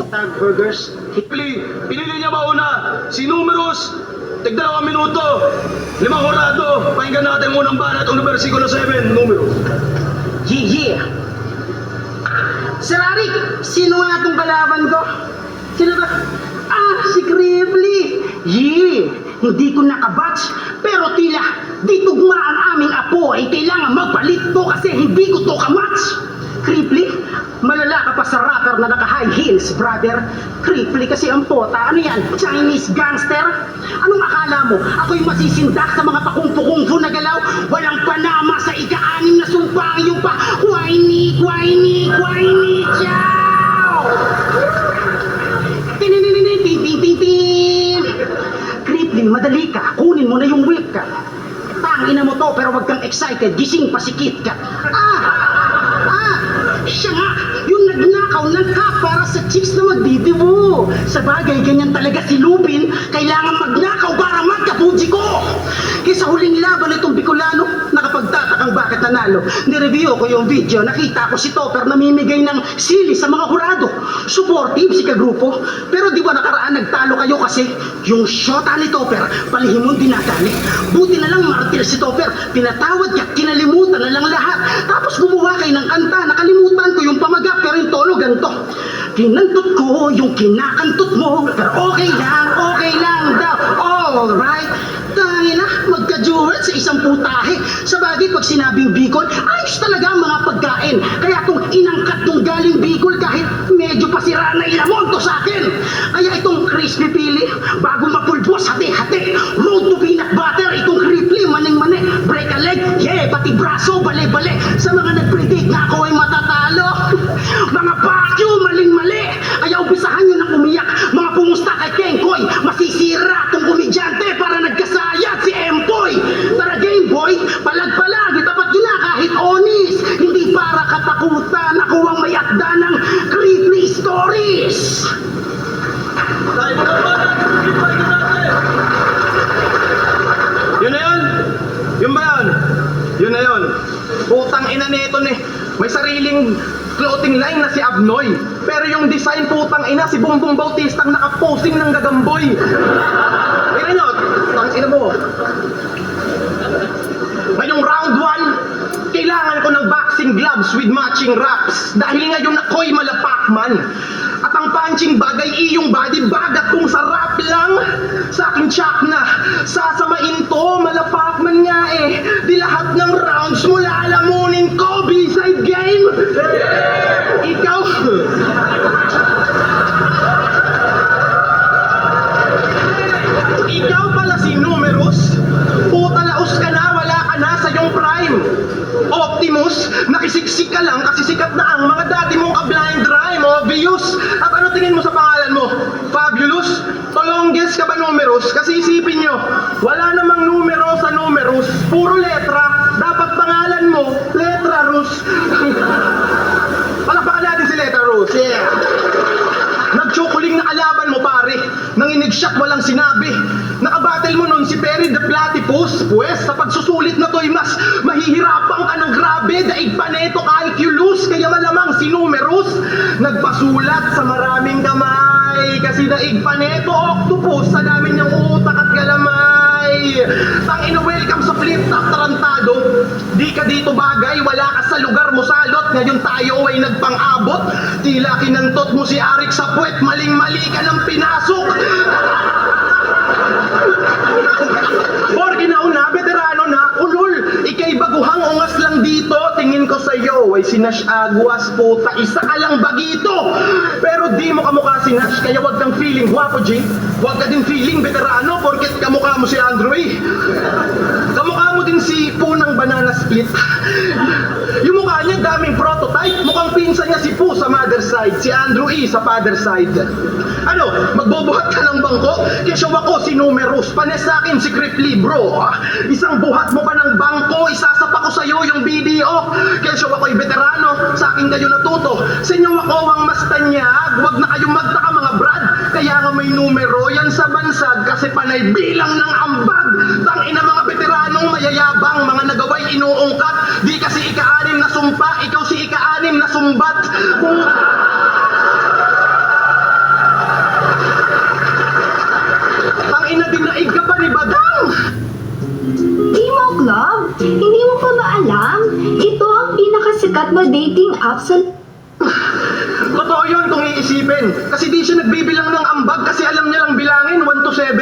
Tag burgers. Pinili niya ba una? Si Numerous, tig-2 minuto. 5 orado. Pakinggan natin ang unang banat, ang versikulo 7, Numerous. Yeah. Sir Arik, sino nga itong kalaban ko? Sino ba? Si Gravely. Yeah, hindi ko nakabatch, pero tila di tugma ang aming apo ay kailangan magpalit to kasi hindi ko to kamatch. Cripply, malala ka pa sa rocker na naka-high heels, brother. Cripply kasi ang pota, ano yan, Chinese gangster? Anong akala mo, ako'y masisindak sa mga pakungfu-kungfu na galaw? Walang panama sa ika-6 na sumpang yung pa, whiny, chow! Tin! Cripply, madali ka, kunin mo na yung whip ka. Tangina mo to, pero wag kang excited, gising pa si Kit Kat. Siya nga, yung nagnakaw ng cup para sa chicks na magdidibo. Sa bagay, ganyan talaga si Lupin, kailangan magnakaw para magkapuji ko. Kaya sa huling laban itong Bicolano, nakapagtatakang bakit nanalo. Nireview ko yung video, nakita ko si Topper namimigay ng sili sa mga hurado. Supportive si kagrupo, pero di ba nakaraan nagtalo kayo kasi yung shota ni Topper, palihim mong dinadali. Buti na lang martir si Topper, pinatawad ka, kinalimutan na lang lahat. Tapos gumawa kayo ng kanta, nakalimutan ko yung pamaga, pero yung tono ganito. Kinantot ko yung kinakantot mo, pero okay lang daw. Alright, tangina, magka-duet sa isang putahe. Sa bagay, pag sinabing Bicol, ayos talaga ang mga pagkain. Kaya kung inangkat nung galing Bicol, kahit medyo pasira na ilamon to sa akin. Kaya itong crispy pili, bago mapulbos, hati-hati. Road to peanut butter, itong crispy, maning-mani. Break a leg, yeah, pati braso, bale-bale. Sa mga nag-predict na ako ay matatalo. Mga pakyo, maling-mali. Kaya umpisahan nyo ng umiyak. Mga pumusta kay Kengkoy, masisira tong komedyante para nagkasayat si Empoy. Tara Game Boy, palag-palag, itapat nyo na kahit onis. Hindi para katakutan, ako ang may akda ng creepy stories. Yun na yun? Yun ba yun? Yun na yun. Putang ina nito ni. May sariling clothing line na si Abnoy. Pero yung design putang ina, si Bongbong Bautista ang nakaposing ng gagamboy. Ina nyo, tang ina mo. Ngayong round 1, kailangan ko ng boxing gloves with matching wraps. Dahil ngayon ako'y malapakman. At ang punching bag ay iyong body bag. At kung sarap lang, sa aking tsak na sasamain to, malapakman nga eh. Di lahat ng rounds mo lalamunin ko, B-side game. Ikaw Ikaw pala si Numerous. Puta laos ka na, wala ka na sa iyong prime. Optimus, nakisiksik ka lang kasi sikat na ang mga dati mong ka-blind rhyme, obvious. At ano tingin mo sa pangalan mo? Fabulous? Tolongges ka ba Numerous? Kasi isipin nyo, wala namang numero sa Numerous, puro letra. Dapat pangalan mo, Letra Rus. Palakpakan natin si Letra Rus, yeah. Nagtsukuling na kalaban mo pare, nanginig siyak walang sinabi. Nakabattle mo nun si Perry the Platypus. Pwes, sa pagsusulit na to'y mas mahihirapan ka ng grabe. Daig pa neto calculus, kaya malamang si Numerous nagpasulat sa maraming kamay. Kasi daig pa neto octopus, sa dami niyang utak at galamay. Tangina, welcome sa flip top tarantado. Di ka dito bagay, wala ka sa lugar mo salot. Ngayon tayo ay nagpang-abot. Tila kinantot mo si Arik sa puwet, maling-mali ka ng pinasok. Porky na una, veterano na, ulul. Ika'y baguhang ungas lang dito. Tingin ko sa'yo ay si Nash Aguas, puta. Isa ka lang bagito. Pero di mo kamukha si Nash, kaya wag kang feeling guwapo, G. Wag ka din feeling veterano, porket kamukha mo si Andrew, eh. Kamukha mo din si Punang Banana Split. Yung mukha niya daming prototype. Mukhang pinsan niya si Poo sa mother side, si Andrew E sa father side. Ano, magbubuhat ka ng bangko? Kesyo ako si Numerous, panes sa akin si Cripply, bro. Isang buhat mo pa ng bangko, isasapa ko sa'yo yung video. Kesyo ako'y veterano, sa akin kayo natuto. Sa inyo ako ang mastanyag, wag na kayong magtaka mga brad. Kaya nga may numero yan sa bansag, kasi panay bilang ng ambag. Tangina mga veteranong mayayabang, mga nagaway inuungkat. Di kasi ika-anim na sumpa, ikaw si ika-6 na sumbat. Kung... Tangina, dinaig ka pa ni Badang! Teamwork Love, hindi mo pa ba alam? Ito ang pinakasikat na dating app sa... Totoo yun kung iisipin. Kasi di siya nagbibilang ng ambag kasi alam niya lang bilangin 1 to 7.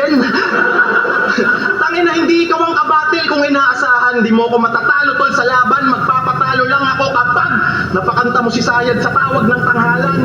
Tangina, hindi ikaw ang kabatil kung inaasahan. Di mo ko matatalo tol sa laban. Magpapatalo lang ako kapag napakanta mo si Sayad sa tawag ng tanghalan.